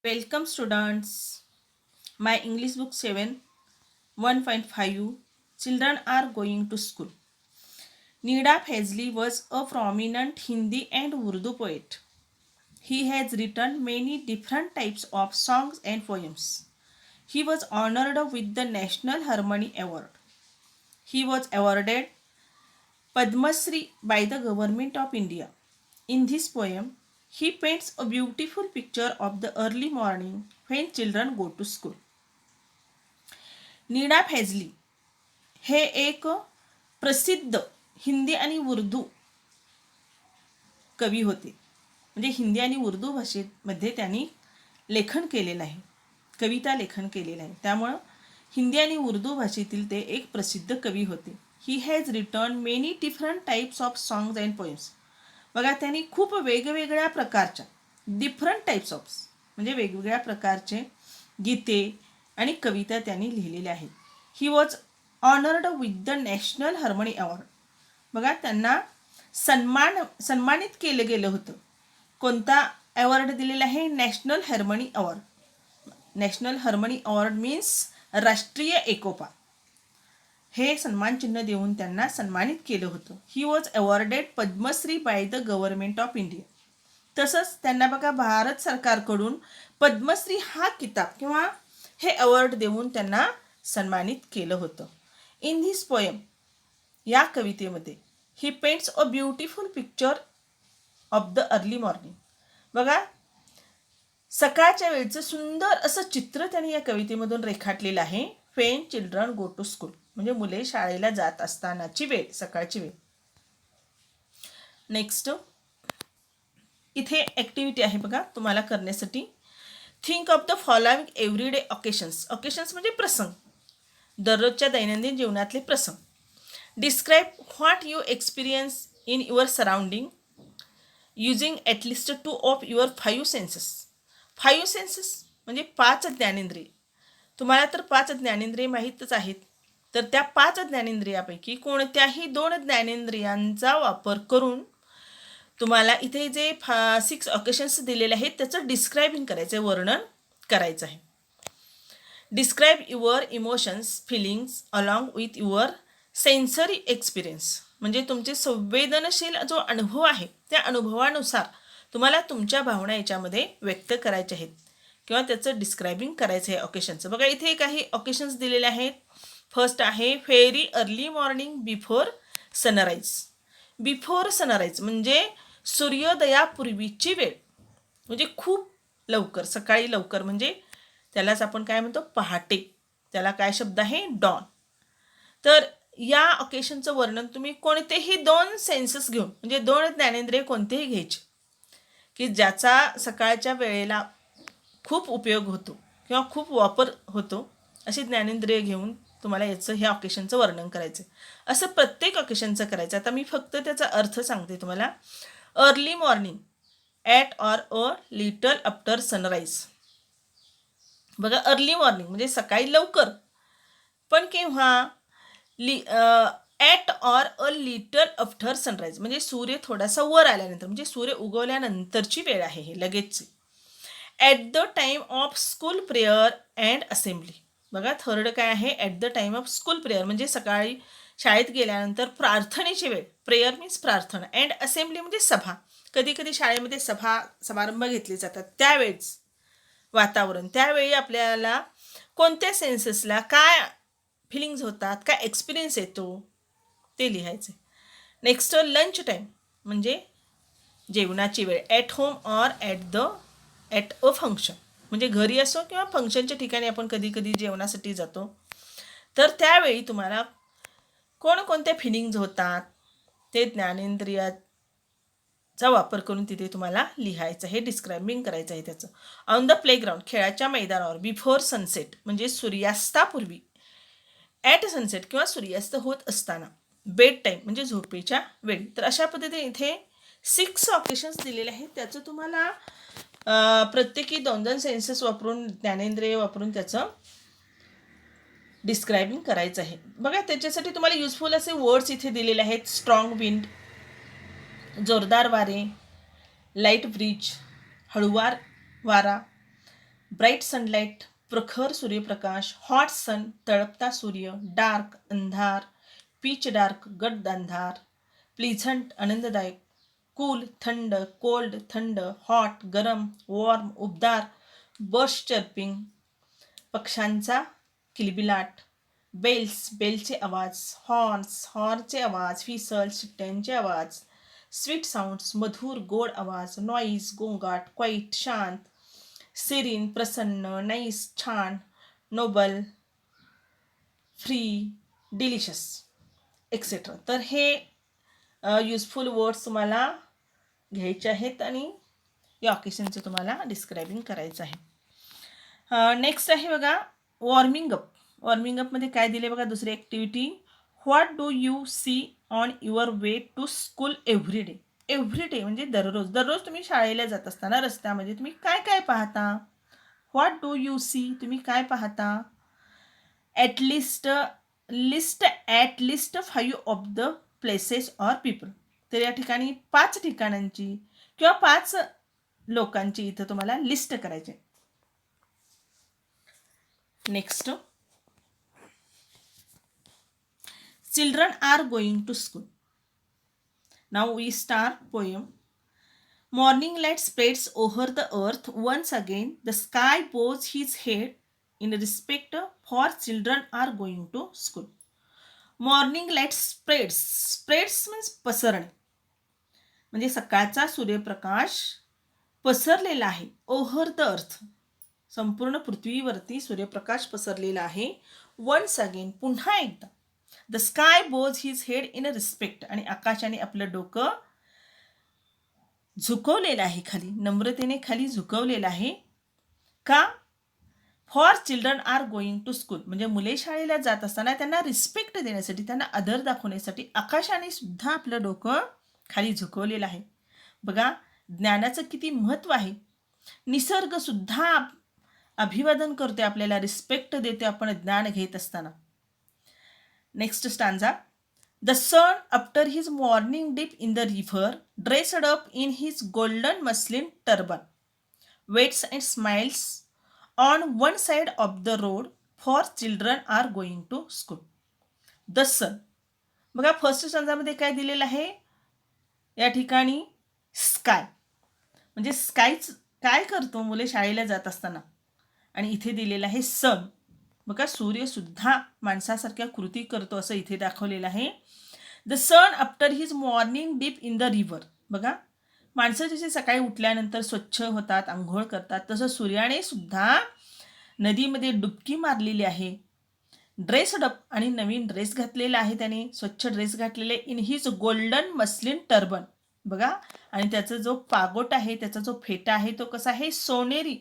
Welcome students. My English book 7 1.5 Children are going to school. Nida Fazli was a prominent Hindi and Urdu poet. He has written many different types of songs and poems. He was honored with the National Harmony Award. He was awarded Padma Shri by the Government of India. In this poem, he paints a beautiful picture of the early morning when children go to school. नीडा फैजली हे एक प्रसिद्ध हिंदी आणि उर्दू कवी होते. म्हणजे हिंदी आणि उर्दू भाषेमध्ये त्यांनी लेखन केलेलं आहे, कविता लेखन केलेलं आहे. त्यामुळं हिंदी आणि उर्दू भाषेतील ते एक प्रसिद्ध कवी होते. He has return many different types of songs and poems. बघा, त्यांनी खूप वेगवेगळ्या प्रकारच्या डिफरंट टाईप्स ऑफ म्हणजे वेगवेगळ्या प्रकारचे गीते आणि कविता त्यांनी लिहिलेल्या आहेत. He was honoured with the national harmony award. बघा, त्यांना सन्मानित केलं गेलं होतं. कोणता अवॉर्ड दिलेला आहे? National harmony award. National harmony award means राष्ट्रीय एकोपा. हे सन्मानचिन्ह देऊन त्यांना सन्मानित केलं होतं. He was awarded Padmashri by the government of India. तसंच त्यांना बघा भारत सरकारकडून पद्मश्री हा किताब किंवा हे अवॉर्ड देऊन त्यांना सन्मानित केलं होतं. इन धिस पोएम, या कवितेमध्ये, he paints a beautiful picture of the early morning. बघा, सकाळच्या वेळचं सुंदर असं चित्र त्यांनी या कवितेमधून रेखाटलेलं आहे. When children go to school, म्हणजे मुले शाळेला जात असतानाची वेळ, सकाळची वेळ. नेक्स्ट इथे ॲक्टिव्हिटी आहे बघा तुम्हाला करण्यासाठी. Think of the following everyday occasions. Occasions म्हणजे प्रसंग, दररोजच्या दैनंदिन जीवनातले प्रसंग. Describe what you experience in your surrounding using at least 2 of your 5 senses. 5 senses म्हणजे 5 ज्ञानेंद्रिय. तुम्हाला तर 5 ज्ञानेंद्रिय माहीतच आहेत. तर त्या 5 ज्ञानेंद्रियापैकी कोणत्याही 2 ज्ञानेंद्रियांचा वापर करून तुम्हाला इथे जे 6 ऑकेशन्स दिलेले आहेत त्याचं डिस्क्रायबिंग करायचं आहे, वर्णन करायचं आहे. Describe your emotions feelings along with your sensory experience. म्हणजे तुमचे संवेदनशील जो अनुभव आहे त्या अनुभवानुसार तुम्हाला तुमच्या भावना याच्यामध्ये व्यक्त करायच्या आहेत किंवा त्याचं डिस्क्रायबिंग करायचं आहे ऑकेशनचं. बघा, इथे काही ऑकेशन्स दिलेले आहेत. फर्स्ट आहे very early morning before sunrise. Before sunrise म्हणजे सूर्योदयापूर्वीची वेळ, म्हणजे खूप लवकर, सकाळी लवकर, म्हणजे त्यालाच आपण काय म्हणतो? पहाटे. त्याला काय शब्द आहे? डॉन. तर या ऑकेशनचं वर्णन तुम्ही कोणतेही 2 सेन्सेस घेऊन, म्हणजे 2 ज्ञानेंद्रिय कोणतेही घ्यायचे की ज्याचा सकाळच्या वेळेला खूप उपयोग होतो किंवा खूप वापर होतो, अशी ज्ञानेंद्रिय घेऊन तुम्हाला याचं ह्या ऑकेशनचं वर्णन करायचं. असं प्रत्येक ऑकेशनचं करायचं. आता मी फक्त त्याचा अर्थ सांगते तुम्हाला. Early morning at or a little after sunrise. बघा, अर्ली मॉर्निंग म्हणजे सकाळी लवकर, पण केव्हा? At or a little after sunrise म्हणजे सूर्य थोडासा वर आल्यानंतर, म्हणजे सूर्य उगवल्यानंतरची वेळ आहे हे, लगेचची. At the time of school prayer and assembly. बघा, थर्ड काय आहे? At the time of school prayer म्हणजे सकाळी शाळेत गेल्यानंतर प्रार्थनेची वेळ. प्रेयर मीन्स प्रार्थना. अँड असेंब्ली म्हणजे सभा. कधी कधी शाळेमध्ये समारंभ घेतले जातात त्यावेळेस वातावरण. त्यावेळी आपल्याला कोणत्या सेन्सेसला काय फिलिंग्स होतात, काय एक्सपिरियन्स येतो ते लिहायचे. नेक्स्ट लंच टाईम म्हणजे जेवणाची वेळ. At home or at a function म्हणजे घरी असो किंवा फंक्शनच्या ठिकाणी आपण कधी कधी जेवणासाठी जातो. तर त्यावेळी तुम्हाला कोणकोणत्या फिलिंग्ज होतात ते ज्ञानेंद्रियाचा वापर करून तिथे तुम्हाला लिहायचं आहे, डिस्क्रायबिंग करायचं आहे त्याचं. ऑन द प्लेग्राऊंड खेळाच्या मैदानावर. बिफोर सनसेट म्हणजे सूर्यास्तापूर्वी. ॲट सनसेट किंवा सूर्यास्त होत असताना. बेड टाईम म्हणजे झोपेच्या वेळी. तर अशा पद्धतीने इथे 6 ऑकेशन्स दिलेले आहेत. त्याचं तुम्हाला प्रत्येकी 2-2 सेन्सेस वापरून, ज्ञानेंद्रिय वापरून त्याचं डिस्क्रायबिंग करायचं आहे. बघा, त्याच्यासाठी तुम्हाला युजफुल असे वर्ड्स इथे दिलेले आहेत. स्ट्रॉंग विंड, जोरदार वारे, लाईट ब्रिज, हळुवार वारा, ब्राईट सनलाईट, प्रखर सूर्यप्रकाश, हॉट सन, तळपता सूर्य, डार्क अंधार, पीच डार्क गडद अंधार, प्लीझंट आनंददायक, कूल थंड, कोल्ड थंड, हॉट गरम, वॉर्म उबदार, बर्ड्स चर्पिंग पक्ष्यांचा किलबिलाट, बेल्स बेलचे आवाज, हॉर्न्स हॉर्नचे आवाज, व्हिसल शिट्ट्यांचे आवाज, स्वीट साऊंड्स मधुर गोड आवाज, नॉईज गोंगाट, क्वाईट शांत, सिरीन प्रसन्न, नाईस छान, नोबल फ्री, डिलिशियस एक्सेट्रा. तर हे युजफुल वर्ड्स तुम्हाला घ्यायचे आहेत आणि या ऑकेशनचे तुम्हाला डिस्क्रायबिंग करायचं आहे. नेक्स्ट आहे बघा वॉर्मिंग अप. वॉर्मिंग अपमध्ये काय दिले बघा दुसरी activity. What do you see on your way to school every day. Every day म्हणजे दररोज. दररोज तुम्ही शाळेला जात असताना रस्त्यामध्ये तुम्ही काय काय पाहता. व्हॉट डू यू सी तुम्ही काय पाहता. At least at least 5 of the places or people. तर या ठिकाणी 5 ठिकाणांची किंवा 5 लोकांची इथं तुम्हाला लिस्ट करायची. Next, children are going to school. Now we start poem. Morning light spreads over the earth once again. The sky bows his head in respect for children are going to school. Morning light spreads. Spreads means पसरणे. म्हणजे सकाळचा सूर्यप्रकाश पसरलेला आहे. Over the अर्थ संपूर्ण पृथ्वीवरती सूर्यप्रकाश पसरलेला आहे. वन्स अगेन पुन्हा एकदा. The sky bows his head in respect आणि आकाशाने आपलं डोकं झुकवलेलं आहे खाली, नम्रतेने खाली झुकवलेलं आहे. का. For children are going to school म्हणजे मुले शाळेला जात असताना त्यांना रिस्पेक्ट देण्यासाठी, त्यांना आदर दाखवण्यासाठी आकाशाने सुद्धा आपलं डोकं खाली झुकवलेलं आहे. बघा ज्ञानाचं किती महत्त्व आहे. निसर्ग सुद्धा अभिवादन करते, आपल्याला रिस्पेक्ट देते आपण ज्ञान घेत असताना. Next stanza. The sun after his morning dip in the river dressed up in his golden muslin turban waits and smiles on one side of the road for children are going to school. The sun. बघा first स्टांजामध्ये काय दिलेलं आहे या ठिकाणी. Sky म्हणजे स्कायच काय करतो मुले शाळेला जात असताना, आणि इथे दिलेलं आहे सन. बघा सूर्य सुद्धा माणसासारख्या कृती करतो असं इथे दाखवलेलं आहे. The sun after his morning dip in the river. बघा माणसं जसे सकाळी उठल्यानंतर स्वच्छ होतात, आंघोळ करतात, तसं सूर्याने सुद्धा नदीमध्ये डुबकी मारलेली आहे. ड्रेस्ड अप आणि नवीन ड्रेस घातलेला आहे त्याने, स्वच्छ ड्रेस घातलेले. In his golden muslin turban. बघा आणि त्याचा जो पागोट आहे, त्याचा जो फेटा आहे तो कसा आहे सोनेरी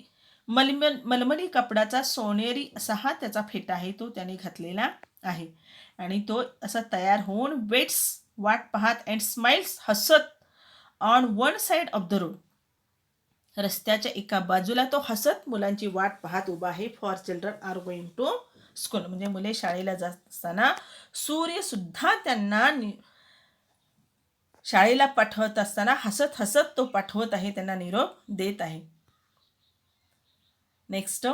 मलमली कपडाचा सोनेरी असा हा त्याचा फेटा आहे, तो त्याने घातलेला आहे. आणि तो असा तयार होऊन वेट्स वाट पाहत अँड स्माइल्स हसत on one side of the road. रस्त्याच्या एका बाजूला तो हसत मुलांची वाट पाहत उभा आहे. For children are going to school म्हणजे मुले शाळेला जात असताना सूर्य सुद्धा त्यांना शाळेला पाठवत असताना हसत हसत तो पाठवत आहे, त्यांना निरोप देत आहे. Next.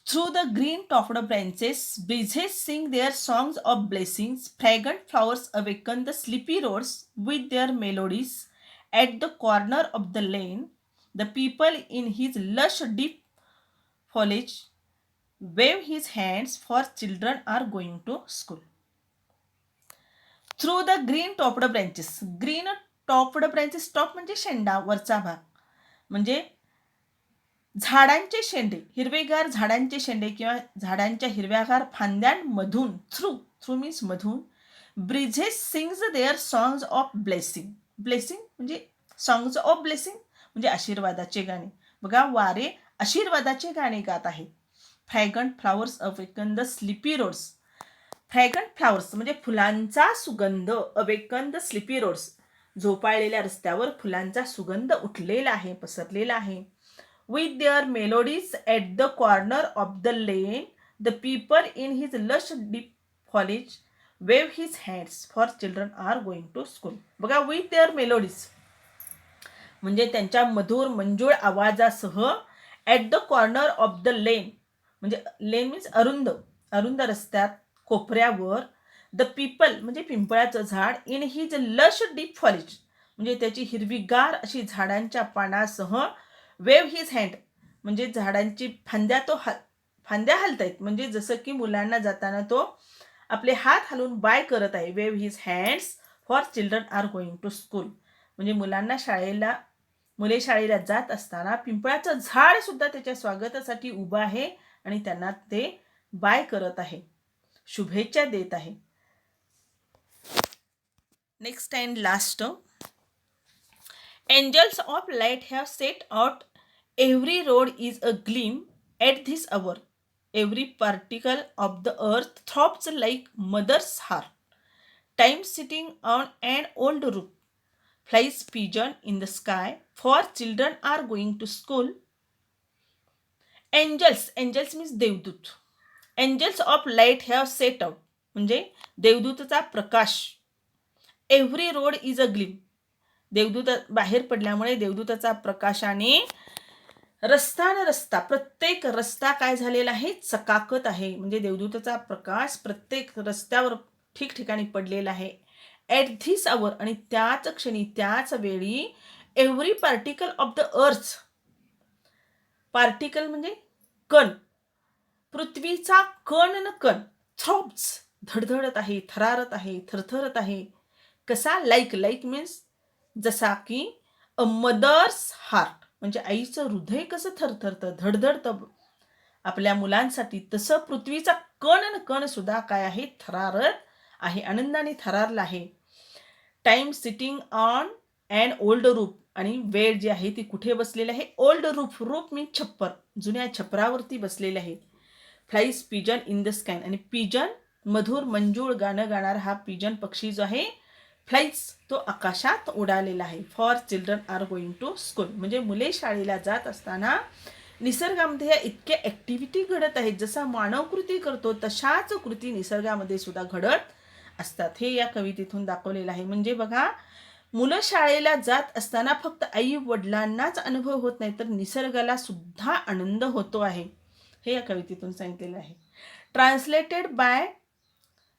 Through the green topped branches, breezes sing their songs of blessings. Fragrant flowers awaken the sleepy roads with their melodies. At the corner of the lane, the people in his lush deep foliage wave his hands, for children are going to school. Through the green topped branches. Green topped branches, top म्हणजे शेंडा, वरचा भाग, म्हणजे झाडांचे शेंडे, हिरवेगार झाडांचे शेंडे किंवा झाडांच्या हिरव्यागार फांद्यांमधून. थ्रू मीन्स मधून. Breezes sings their songs of blessing. Blessing म्हणजे सॉंग्स ऑफ ब्लेसिंग म्हणजे आशीर्वादाचे गाणे. बघा वारे आशीर्वादाचे गाणे गात आहेत. Fragrant flowers awaken the sleepy roads. Fragrant flowers म्हणजे फुलांचा सुगंध. अवेकन द स्लिपी रोड्स झोपाळलेल्या रस्त्यावर फुलांचा सुगंध उठलेला आहे, पसरलेला आहे. With their melodies at the corner of the lane, the people in his lush deep foliage wave his hands, for children are going to school. बघा with their melodies म्हणजे त्यांच्या मधुर मंजूळ आवाजासह at the corner of the lane, म्हणजे lane means अरुंद, अरुंद रस्त्यात कोपऱ्यावर, द पीपल म्हणजे पिंपळाचं झाड, इन हिज लश डीप फॉलेज, म्हणजे त्याची हिरवीगार अशी झाडांच्या पानासह, वेव हिज हँड, म्हणजे झाडांची फांद्या हलतायत, म्हणजे जसं की मुलांना जाताना तो आपले हात हलवून बाय करत आहे. Wave his hands for children are going to school, म्हणजे मुले शाळेला जात असताना पिंपळाचं झाड सुद्धा त्याच्या स्वागतासाठी उभं आहे आणि त्यांना ते बाय करत आहे, शुभेच्छा देत आहे. Next and last, angels of light have set out, every road is a gleam at this hour, every particle of the earth throbs like mother's heart, time sitting on an old roof, flies pigeon in the sky, for children are going to school. Angels means देवदूत. Angels of light have set out, म्हणजे देवदूतचा प्रकाश. Every road is a gleam, देवदूत बाहेर पडल्यामुळे देवदूताचा प्रकाशाने रस्ता प्रत्येक रस्ता काय झालेला आहे, चकाकत आहे, म्हणजे देवदूताचा प्रकाश प्रत्येक रस्त्यावर ठिकठिकाणी पडलेला आहे. ॲट धिस अवर, आणि त्याच क्षणी त्याच वेळी, एव्हरी पार्टिकल ऑफ द अर्थ, पार्टिकल म्हणजे कण, पृथ्वीचा कण न कण, थ्रॉब्स धडधडत आहे, थरारत आहे, थरथरत आहे. कसा, लाईक मीन्स जसा की अ मदर्स हार्ट, म्हणजे आईचं हृदय कसं थरथरतं, धडधडतं आपल्या मुलांसाठी, तसं पृथ्वीचा कण न कण सुद्धा काय आहे, थरारत आहे, आनंदाने थरारला आहे. Time sitting on and old roof, आणि वेळ जी आहे ती कुठे बसलेली आहे, ओल्ड रूफ, रूफ मीन छप्पर, जुन्या छपरावरती बसलेले आहे. Flies pigeon in the sky, आणि पिजन मधुर मंजूळ गाणं गाणारा हा पिजन पक्षी जो आहे, फ्लाईज तो आकाशात उडालेला आहे. For children are going to school, म्हणजे मुले शाळेला जात असताना निसर्गामध्ये या इतक्या ॲक्टिव्हिटी घडत आहेत, जसा मानव कृती करतो तशाच कृती निसर्गामध्ये सुद्धा घडत असतात. हे या कवितेतून दाखवलेलं आहे. म्हणजे बघा, मुलं शाळेला जात असताना फक्त आई वडिलांनाच अनुभव होत नाही, तर निसर्गाला सुद्धा आनंद होतो आहे, हे या कवितेतून सांगितलेलं आहे.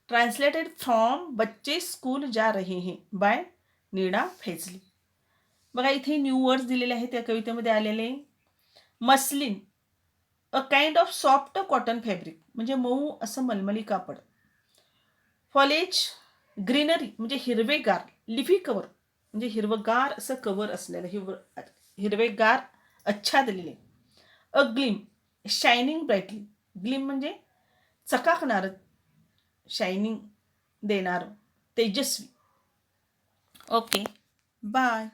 ट्रान्सलेटेड फ्रॉम बच्चे स्कूल जा रहे हैं बाय नीडा फैजली. बघा, इथे न्यू वर्ड्स दिलेले आहेत या कवितेमध्ये आलेले. Muslin, a kind of soft cotton fabric, म्हणजे मऊ असं मलमली कापड. फॉलेज, ग्रीनरी म्हणजे हिरवेगार, लिफी कवर म्हणजे हिरवगार असं कवर असलेलं, हिरवेगार आच्छादलेले. अ ग्लीम, शायनिंग ब्राईटली, ग्लीम म्हणजे चकाकणारं, शायनिंग देणारं, तेजस्वी. Okay, bye.